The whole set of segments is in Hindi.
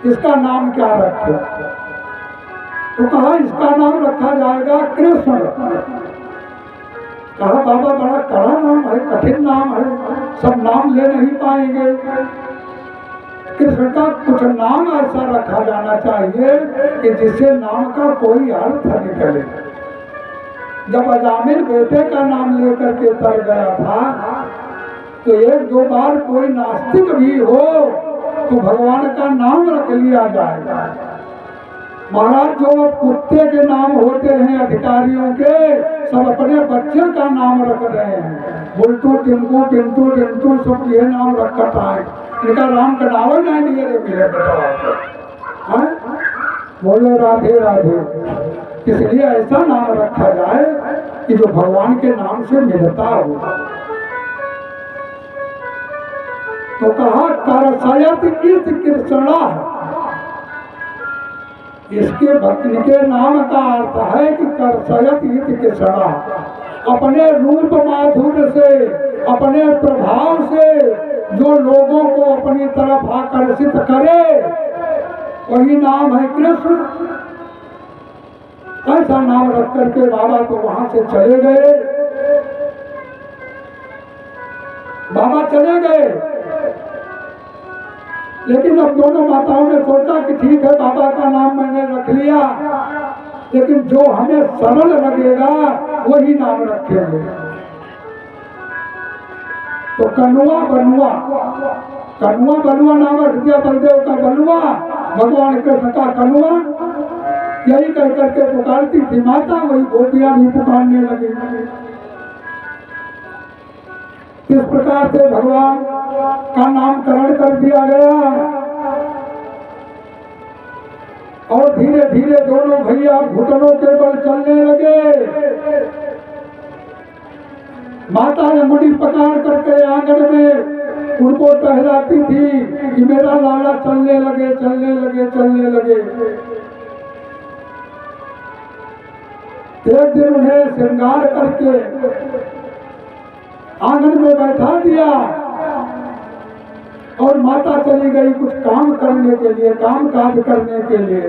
इसका नाम क्या रखे? तो कहा इसका नाम रखा जाएगा कृष्ण। कहा बाबा बड़ा कड़ा नाम है, कठिन नाम है, सब नाम ले नहीं पाएंगे। कृष्ण का कुछ नाम ऐसा रखा जाना चाहिए कि जिससे नाम का कोई अर्थ निकले। जब अजामिल बेटे का नाम लेकर के तर गया था तो एक दो बार कोई नास्तिक भी हो तो भगवान का नाम रख लिया जाएगा। महाराज जो कुत्ते के नाम होते हैं अधिकारियों के, सब अपने बच्चे का नाम रख रहे हैं। बुलटू टिंकू पिंटू टिंटू सब ये नाम रखा है। इनका राम का नाम नहीं लिए रे मेरे बेटा। बोलो राधे राधे। इसलिए ऐसा नाम रखा जाए कि जो भगवान के नाम से मिलता हो। तो कहा करसयत इति कृष्णा। इसके भक्ति के नाम का अर्थ है कि करसयत इति कृष्णा। अपने रूप माधुर्य से, अपने प्रभाव से जो लोगों को अपनी तरफ आकर्षित करे वही नाम है कृष्ण। ऐसा नाम रख करके बाबा तो वहां से चले गए। बाबा चले गए, लेकिन अब दोनों माताओं ने सोचा कि ठीक है बाबा का नाम मैंने रख लिया, लेकिन जो हमें सरल लगेगा वही नाम रखेंगे। तो कनुआ बनुआ, कनुआ बलुआ नाम रख दिया। बलदेव का बलुआ, भगवान कृष्ण का कनुआ। यही कह करके पुकारती थी माता, वही गोपियां भी पुकारने लगी। इस प्रकार से भगवान का नामकरण कर दिया गया और धीरे धीरे दोनों भैया घुटनों के बल चलने लगे। माता ने मुड़ी पकड़ करके आंगन में उनको टहलाती थी कि मेरा लाला चलने लगे चलने लगे चलने लगे। एक दिन उन्हें श्रृंगार करके आंगन में बैठा दिया और माता चली गई कुछ काम करने के लिए, काम काज करने के लिए।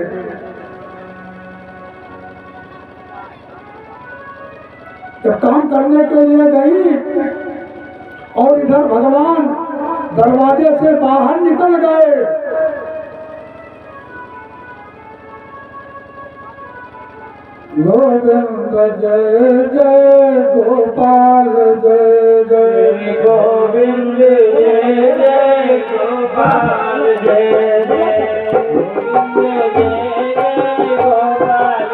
जब काम करने के लिए गई और इधर भगवान दरवाजे से बाहर निकल गए, गोविंद जय जय गोपाल जय जय गोविंद जय जय गोपाल जय जय गोविंद जय जय गोपाल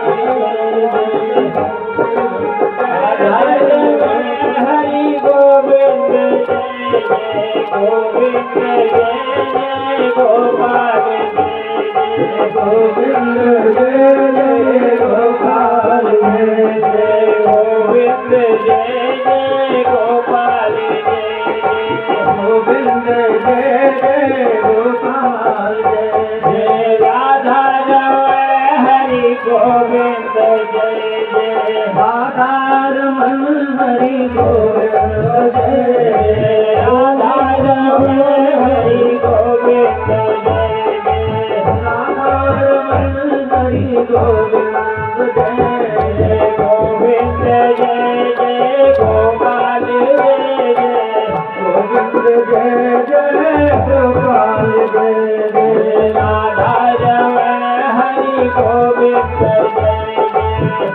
हरि गोविंद जय जय गोविंद जय जय गोपाल गोविंद जय जय गोपाल जय जय गोविंद जय जय गोपाल गोविंद जय जय गोपाल जय राधा जय हरि गोविंद जय जय राधा रमन हरि गोविंद जय राधा रमन हरि गोविंद जय जय राधा रमन हरि गोविंद जय गोविंद जय जय गोपाल जय जय गोविंद जय जय गोपाल जय जय राधा रमन हरि गोविंद जय जय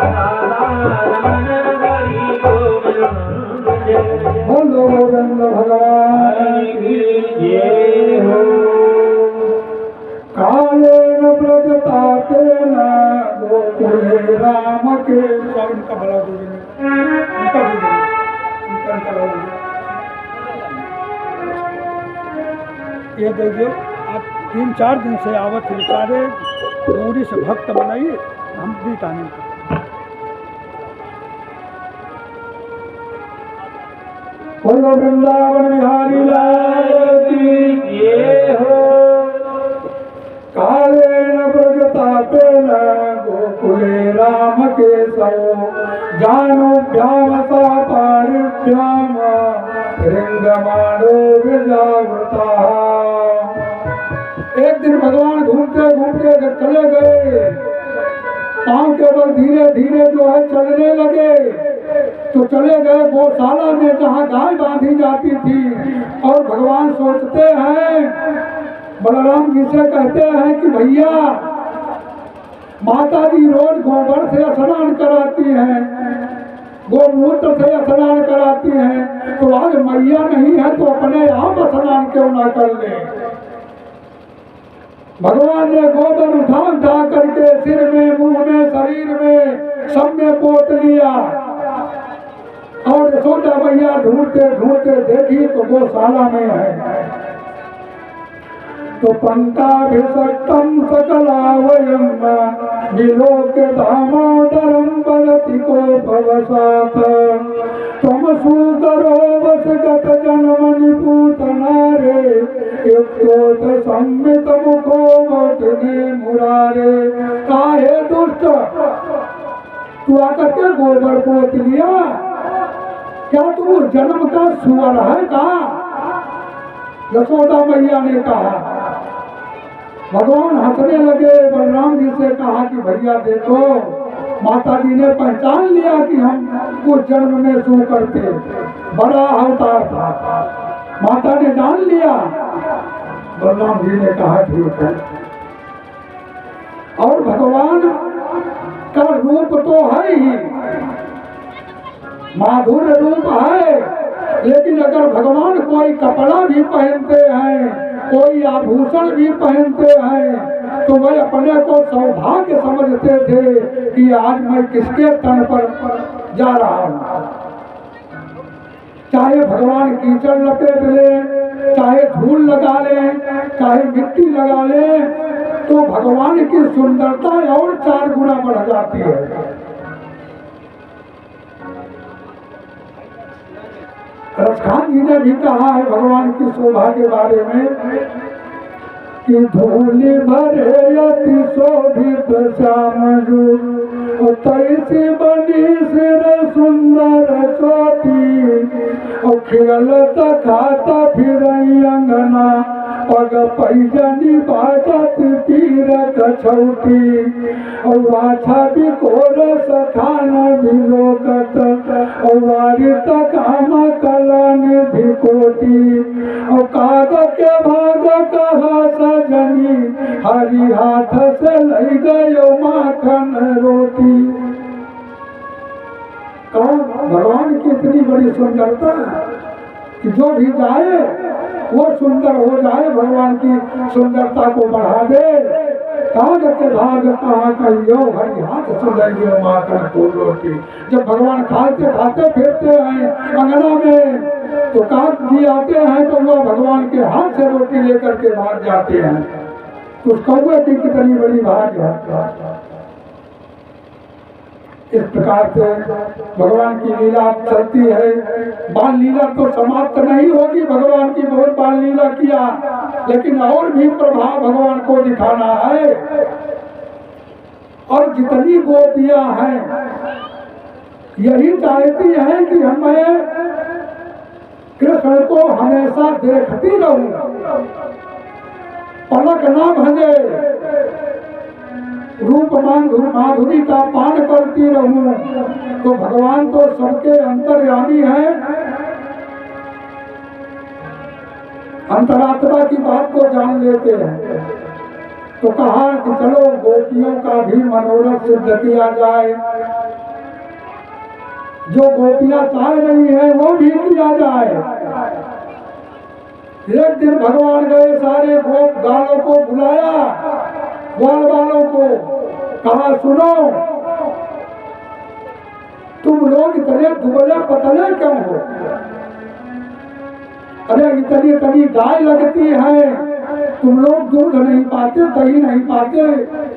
राधा रमन हरि गोविंद जय। बोलो गोविंद भगवान की जय हो। कालेन व्रजतातेन गोकुले राम के। इनका भला दूध, इनका दूध, इनका भला दूध ये दे दो। आप 3-4 दिन से आवत बेचारे दूरी से भक्त बनाइए, हम भी टाने को। बोलो वृंदावन बिहारी लाल की जय हो। कालेन व्रजतातेन गोकुले राम के सो जानुभ्याम सा पाणिभ्याम रिंगमाणो विजावृता। एक दिन भगवान घूमते केवल धीरे धीरे जो है चलने लगे तो चले गए गौशाला में जहाँ गाय बांधी जाती थी। और भगवान सोचते हैं, बलराम जी से कहते हैं कि भैया माता जी रोज गोबर से स्नान कराती हैं, गोमूत्र से स्नान कराती हैं, तो आज मैया नहीं है तो अपने आप स्नान क्यों ना कर ले। भगवान ने गोबर उठा उठा करके सिर में, मुंह में, शरीर में सब में पोत लिया। और यशोदा मैया ढूंढते ढूंढते देखी तो गौशाला में है। तो पंकाभिषक्तम सकलावयम विलोक्य दामोदरम बलति को भवसात तम सुकरो वसगत जन्म निपूतनारे युक्तोत सम्मित मुखो वटने मुरारे। काहे दुष्ट, तू आकर के गोबर पोत लिया, क्या तू जन्म का सुअर है का? यशोदा मैया ने कहा। भगवान हंसने लगे, बलराम जी से कहा कि भैया देखो, माता जी ने पहचान लिया कि हम उस जन्म में सो करते, बड़ा अवतार था, माता ने जान लिया। बलराम जी ने कहा ठीक है। और भगवान का रूप तो है ही, माधुर्य रूप है, लेकिन अगर भगवान कोई कपड़ा भी पहनते हैं, कोई आभूषण भी पहनते हैं, तो वह अपने को सौभाग्य समझते थे कि आज मैं किसके तन पर जा रहा हूँ। चाहे भगवान कीचड़ लपेट ले, चाहे धूल लगा ले, चाहे मिट्टी लगा ले, तो भगवान की सुंदरता और 4 गुना बढ़ जाती है। रसखान जी ने भी कहा है भगवान की शोभा के बारे में कि धूलि भरे अति शोभित श्याम रूप, तैसी बनी सिर सुंदर चोटी, और खेलत खाता फिर अंगना, पग पैजनी बाजत पीर कछौटी, और वाछा भी कोरस खान विलोकत, और वारित काम कलन भिकोटी, और काग के भाग कहा सजनी, हरि हाथ से लई गयो माखन रोटी। कौन? भगवान की इतनी बड़ी सुंदरता कि जो भी जाए वो सुंदर हो जाए, भगवान की सुंदरता को बढ़ा दे। काग के भाग कहाँ कहियो, हरि हाथ से लइयो माखन को रोटी। जब भगवान खाते खाते फिरते हैं अंगना में, तो काग जी आते हैं तो वो भगवान के हाथ से रोटी लेकर के भाग जाते हैं। तो उस कौवे की कितनी बड़ी भाग है। इस प्रकार से भगवान की लीला चलती है। बाल लीला तो समाप्त नहीं होगी, भगवान की बहुत बाल लीला किया, लेकिन और भी प्रभाव भगवान को दिखाना है। और जितनी गोपियां हैं यही चाहती हैं कि हमें कृष्ण को हमेशा देखती रहूं, पलक ना भजे, रूप माधुरी का पान करती रहूं। तो भगवान तो सबके अंतर्यामी है, अंतरात्मा की बात को जान लेते हैं। तो कहा कि चलो गोपियों का भी मनोरथ सिद्ध किया जाए, जो गोपियां चाह रही है वो भी किया जाए। एक दिन भगवान गए, सारे गोप गालों को बुलाया, ग्वाल वालों को कहा सुनो, तुम लोग इतने दुबले पतले क्यों हो? अरे इतनी इतनी गाय लगती है, तुम लोग दूध नहीं पाते, दही नहीं पाते,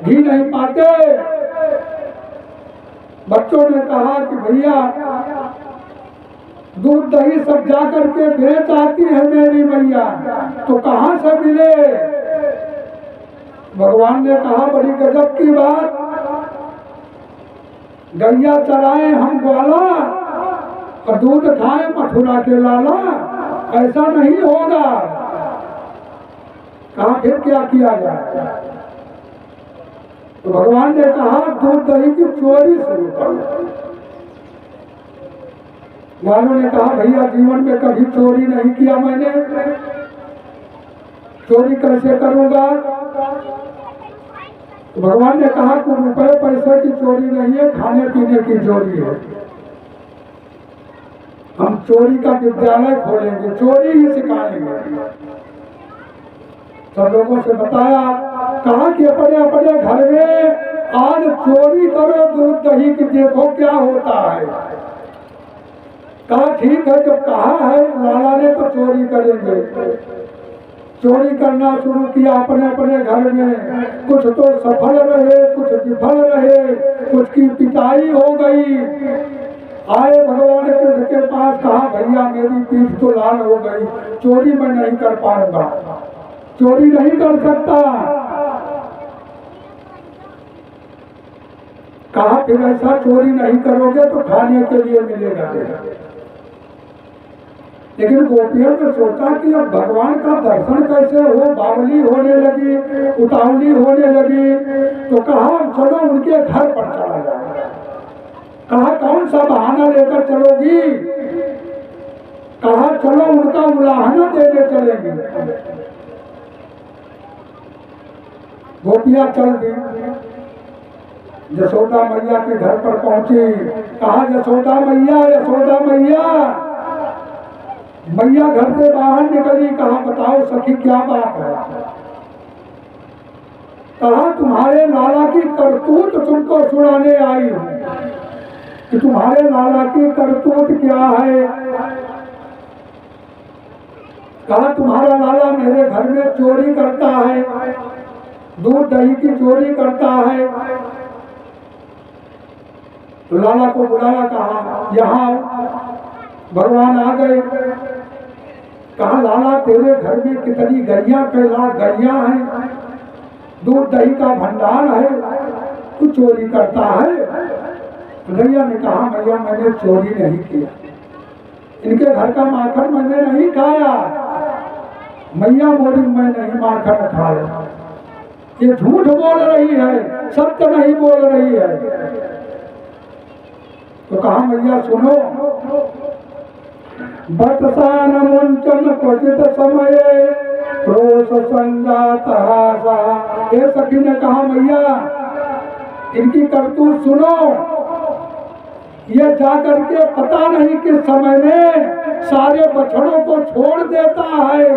घी नहीं पाते। बच्चों ने कहा कि भैया दूध दही सब जा करके बेच आती है मेरी मैया, तो कहाँ से मिले? भगवान ने कहा बड़ी गजब की बात, गैया चराए हम ग्वाला और दूध खाए मथुरा के लाला, ऐसा नहीं होगा। कहा फिर क्या किया जाए? तो भगवान ने कहा दूध दही की चोरी शुरू कर लो। लालू ने कहा भैया जीवन में कभी चोरी नहीं किया मैंने, चोरी कैसे करूंगा। तो भगवान ने कहा कि रुपए पैसे की चोरी नहीं है, खाने पीने की चोरी है। हम चोरी का विद्यालय खोलेंगे, चोरी ही सिखाएंगे। सब लोगों से बताया, कहा कि अपने अपने घर में आज चोरी करो दूध दही की, देखो क्या होता है। कहा ठीक है, जब कहा है लाला ने तो चोरी करेंगे। चोरी करना शुरू किया अपने अपने घर में। कुछ तो सफल रहे, कुछ विफल रहे, कुछ की पिटाई हो गई। आए भगवान कृष्ण के पास, कहा भैया मेरी पीठ तो लाल हो गई, चोरी मैं नहीं कर पाऊंगा, चोरी नहीं कर सकता। कहा फिर ऐसा चोरी नहीं करोगे तो खाने के लिए मिलेगा। लेकिन गोपियों ने सोचा कि अब भगवान का दर्शन कैसे हो, बावली होने लगी, उतावली होने लगी। तो कहा चलो उनके घर पर चला जाए। कहा कौन सा बहाना लेकर चलोगी। कहा चलो उनका उलाहना देने चलेगी। गोपियां चल दी, यशोदा मैया के घर पर पहुंची। कहा यशोदा मैया, यशोदा मैया। मैया घर से बाहर निकली। कहा बताओ सखी क्या बात है। कहा तुम्हारे लाला की करतूत तुमको सुनाने आई हूं कि तुम्हारे लाला की करतूत क्या है। कहा तुम्हारा लाला मेरे घर में चोरी करता है, दूध दही की चोरी करता है। तो लाला को बुलाया, कहा यहाँ भगवान आ गए। कहा लाला तेरे घर में कितनी गैया कैला गैया है, दूध दही का भंडार है, तू चोरी करता है। गैया ने कहा भैया मैंने चोरी नहीं किया, इनके घर का माखन मैंने नहीं खाया। मैया बोली मैं नहीं माखन खाया, ये झूठ बोल रही है, सत्य नहीं बोल रही है। तो कहा मैया सुनो, बतसान मुंचन क्वचित समय क्रोश संजात हासा। ये सखी ने कहा मैया इनकी करतूत सुनो। ये जाकर के पता नहीं किस समय में सारे बछड़ों को छोड़ देता है,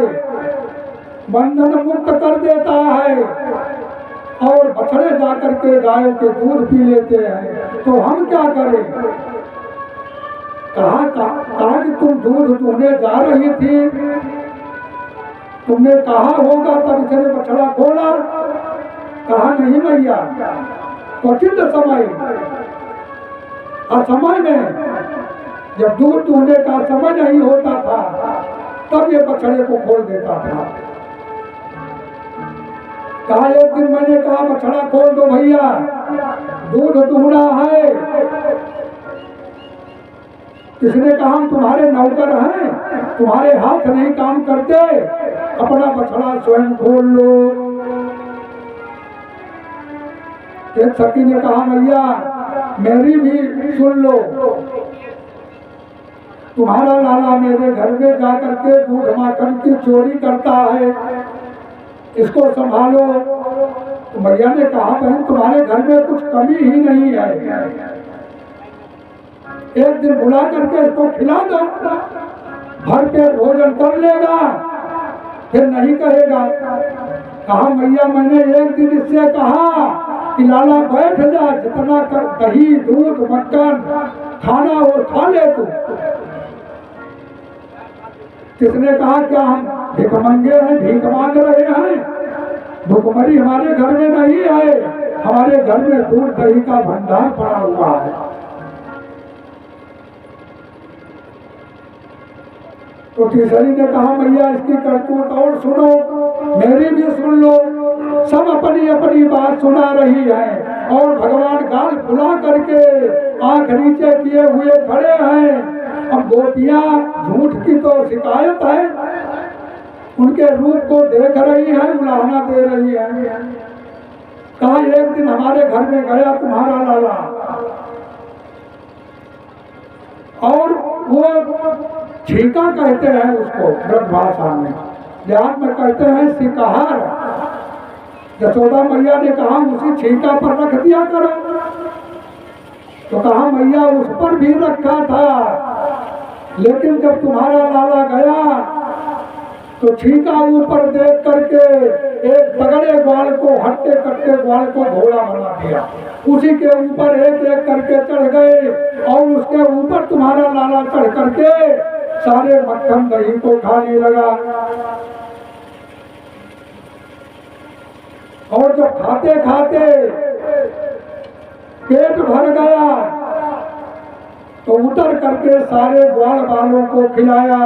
बंधन मुक्त कर देता है, और बछड़े जाकर के गायों के दूध पी लेते हैं। तो हम क्या करें। कहा कि तुम दूध दूहने जा रही थी, तुमने कहा होगा तब इसने बछड़ा खोला। कहा नहीं भैया, क्वचित समय, असमय में जब दूध दूहने का समय नहीं होता था तब ये बछड़े को खोल देता था। कहा एक दिन मैंने कहा बछड़ा खोल दो भैया, दूध दूहना है। किसने कहा हम तुम्हारे नौकर हैं, तुम्हारे हाथ नहीं काम करते, अपना बछड़ा स्वयं खोल लो। एक सखी ने कहा भैया मेरी भी सुन लो, तुम्हारा लाला मेरे घर में जाकर के दूध माखन की चोरी करता है, इसको संभालो। तो भैया ने कहा बहन तुम्हारे घर में कुछ कमी ही नहीं है, एक दिन बुला करके इसको खिला दो, भर के भोजन कर लेगा, फिर नहीं कहेगा। कहा भैया मैंने एक दिन इससे कहा कि लाला बैठ जा, जितना कर दही दूध मक्खन खाना हो खा ले तू। किसने कहा क्या हम भिखमंगे हैं, भीख मांग रहे हैं। भुखमरी हमारे घर में नहीं है, हमारे घर में दूध दही का भंडार पड़ा हुआ है। तो तीसरी ने कहा भैया इसकी करतूत और सुनो, मेरी भी सुन लो। सब अपनी अपनी बात सुना रही है और भगवान गाल फुला करके आंख नीचे किए हुए खड़े हैं। अब गोपियां झूठ की तो शिकायत है, उनके रूप को देख रही है, उलाहना दे रही है। कहा एक दिन हमारे घर में गया तुम्हारा लाला, और वो छीका कहते हैं उसको ब्रज भाषा में, देहात में कहते हैं सिकहार। यशोदा मैया ने कहा उसी छीका पर रख दिया करो, तो कहा मैया उस पर भी रखा था, लेकिन जब तुम्हारा लाला गया तो छीका ऊपर देख करके एक तगड़े ग्वाल को, हट्टे कट्टे ग्वाल को घोड़ा बना दिया, उसी के ऊपर एक एक करके चढ़ गए, और उसके ऊपर तुम्हारा लाला चढ़ करके सारे मक्खन दही को खाने लगा। और जब खाते खाते पेट भर गया तो उतर करके सारे ग्वाल बालों को खिलाया।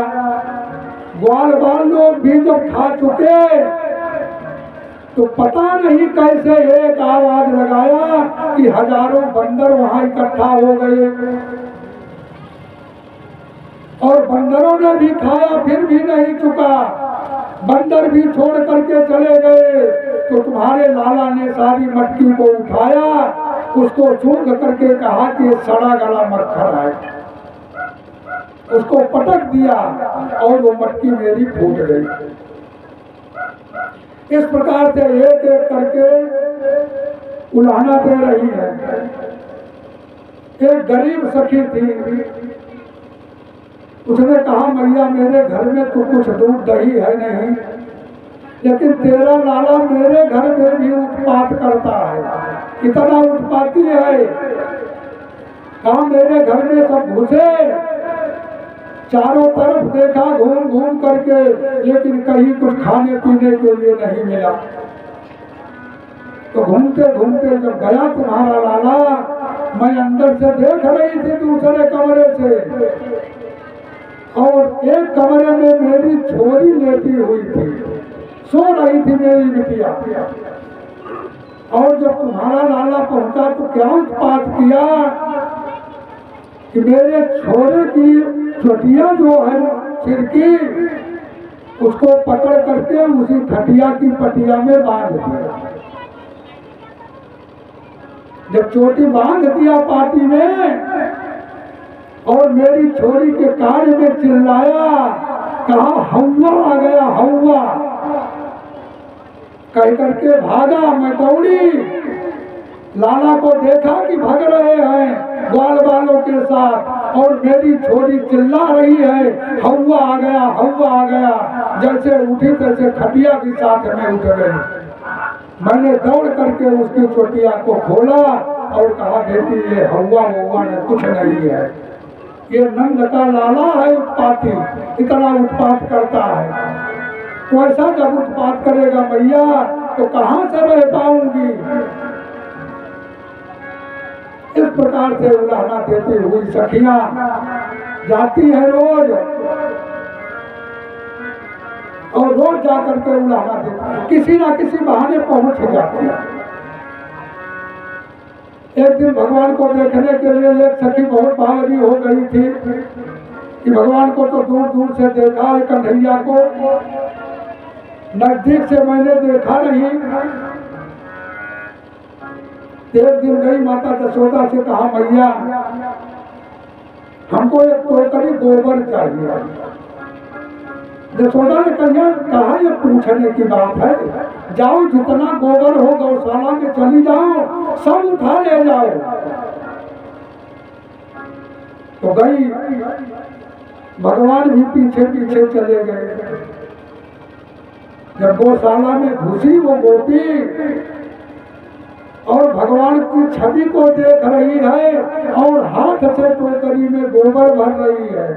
ग्वाल बाल लोग भी जब खा चुके तो पता नहीं कैसे एक आवाज लगाया कि हजारों बंदर वहां इकट्ठा हो गए, और बंदरों ने भी खाया फिर भी नहीं चुका, बंदर भी छोड़ करके चले गए। तो तुम्हारे लाला ने सारी मटकी को उठाया, उसको सूंघ करके कहा कि ये सड़ा गला मक्खन है, उसको पटक दिया और वो मटकी मेरी फूट गई। इस प्रकार से एक एक करके उलाहना दे रही है। एक गरीब सखी थी, उसने कहा मैया मेरे घर में तो कुछ दूध दही है नहीं, लेकिन तेरा लाला मेरे घर में भी उत्पात करता है, इतना उत्पाती है। कहा मेरे घर में सब घुसे, चारों तरफ देखा घूम घूम करके, लेकिन कहीं कुछ खाने पीने के लिए नहीं मिला। तो घूमते घूमते जब गया तुम्हारा लाला, मैं अंदर से देख रही थी दूसरे कमरे से, और एक कमरे में मेरी छोरी लेटी हुई थी, सो रही थी मेरी बिटिया। और जब तुम्हारा लाला पहुंचा तो क्या उत्पात किया कि मेरे छोरे की चोटियां जो है सिर की, उसको पकड़ करके उसी खटिया की पटिया में बांध दिया। जब चोटी बांध दिया पाटी में, और मेरी छोरी के कान में चिल्लाया, कहा हौवा आ गया हौवा, कह करके भागा। मैं दौड़ी, लाला को देखा कि भाग रहे हैं ग्वाल बालों के साथ, और मेरी छोरी चिल्ला रही है हौवा आ गया हौवा आ गया। जैसे उठी तैसे खटिया भी साथ में उठ गई। मैंने दौड़ करके उसकी चोटिया को खोला और कहा बेटी ये हौवा हौवा ने कुछ नहीं है, ये नंद का लाला है उत्पाती, इतना उत्पात करता है। तो ऐसा जब उत्पात करेगा मैया तो कहाँ से रह पाऊंगी। इस प्रकार से उलाहना देती हुई सखियां जाती है रोज, और रोज जाकर के उलाहना देती, किसी ना किसी बहाने पहुंच जाती है। एक दिन भगवान को देखने के लिए एक सखी बहुत भावनी हो गई थी कि भगवान को तो दूर दूर से देखा है, कन्हैया को नजदीक से मैंने देखा नहीं। एक दिन गई माता यशोदा से, कहा मैया हमको एक टोकरी गोबर चाहिए। यशोदा ने कहा ये पूछने की बात है, जाओ जितना गोबर हो गौशाला में चली जाओ, सब उठा ले जाओ। तो गई, भगवान भी पीछे पीछे चले गए। जब गौशाला में घुसी वो गोपी, और भगवान की छवि को देख रही है, और हाथ से टोकरी में गोबर भर रही है,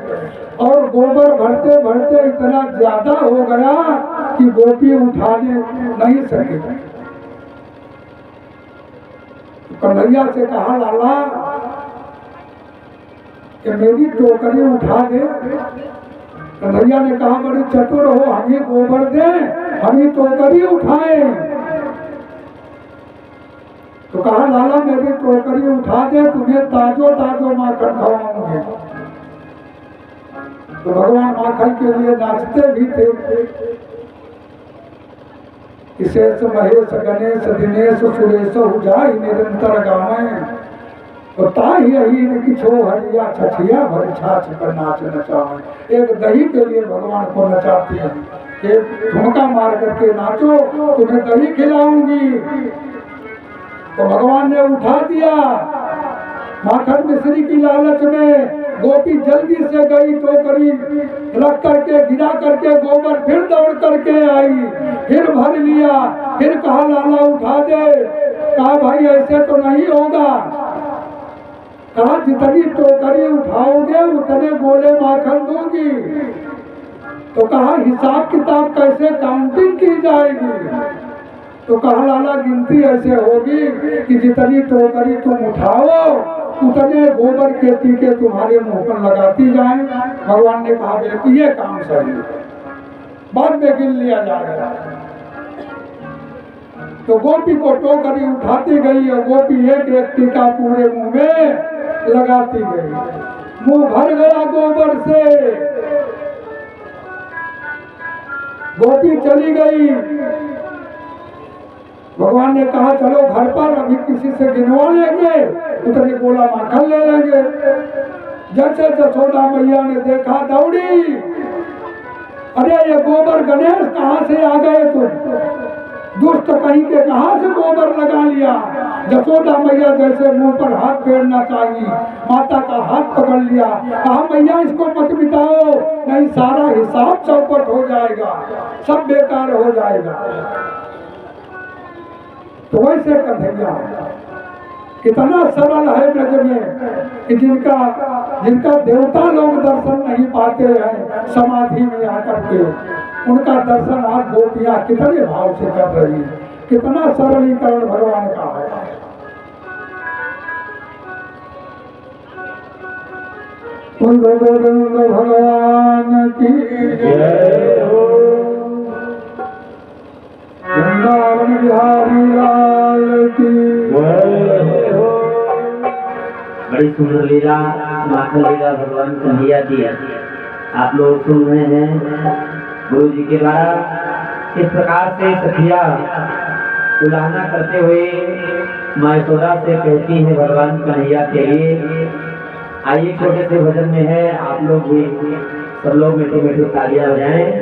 और गोबर भरते भरते इतना ज्यादा हो गया कि गोपी उठाने नहीं सकी। कन्हैया से कहा लाला कि मेरी टोकरी उठा दे। कन्हैया ने कहा बड़ी चतुर हो, हम ही गोबर दे, हम ही टोकरी उठाए। तो कहा लाला मेरी टोकरी उठा दे, तुम्हें ताजो ताजो माखन खवाऊंगी। तो भगवान माखन के लिए नाचते भी थे। विशेष महेश गणेश दिनेश सुरेश उजाई निरंतर गावे तो ताही यही किछो हरिया छछिया भर छाछ पर नाच नचावे। एक दही के लिए भगवान को नचाती है, एक ठुमका मार करके नाचो तुम्हें दही खिलाऊंगी। तो भगवान ने उठा दिया। माखन मिश्री की लालच में गोपी जल्दी से गई, टोकरी रख करके गिरा करके गोबर फिर दौड़ करके आई, फिर भर लिया, फिर कहा लाला उठा दे। कहा भाई ऐसे तो नहीं होगा। कहा जितनी टोकरी उठाओगे उतने गोले माखन दूंगी। तो कहा हिसाब किताब कैसे काउंटिंग की जाएगी। तो कहा लाला गिनती ऐसे होगी कि जितनी टोकरी तुम उठाओ उतने गोबर के टीके तुम्हारे मुंह पर लगाती जाएं। भगवान ने कहा बिल्कुल ये काम सही है, बाद में गिन लिया जाएगा। तो गोपी को टोकरी उठाती गई और गोपी एक एक टीका पूरे मुंह में लगाती गई। मुंह भर गया गोबर से। गोपी चली गई। भगवान ने कहा चलो घर पर, अभी किसी से गिनवा लेंगे, उतने गोला माखन ले लेंगे। जैसे जसोदा मैया ने देखा दौड़ी, अरे ये गोबर गणेश कहाँ से आ गए तुम, दुष्ट कहीं के कहाँ से गोबर लगा लिया। जसोदा मैया जैसे मुंह पर हाथ फेरना चाहिए, माता का हाथ पकड़ लिया। कहा मैया इसको मत मिटाओ, नहीं सारा हिसाब चौपट हो जाएगा, सब बेकार हो जाएगा। तो वैसे कन्हैया कितना सरल है ब्रज में कि जिनका देवता लोग दर्शन नहीं पाते हैं समाधि में आकर के, उनका दर्शन आज गोपियां कितने भाव से कर रही है। कितना सरलीकरण भगवान का है। भगवान की जय हो। वृंदावन बिहारी लाल की जय हो। बड़ी सुंदर लीला माखन लीला भगवान कन्हैया की आप लोग सुन रहे हैं। गुरु जी के द्वारा इस प्रकार से सखिया उलाहना करते हुए माँ यशोदा से कहती है भगवान कन्हैया के लिए। आइए छोटे से भजन में है, आप लोग भी सब लोग मीठे मीठे तालियां बजाएं।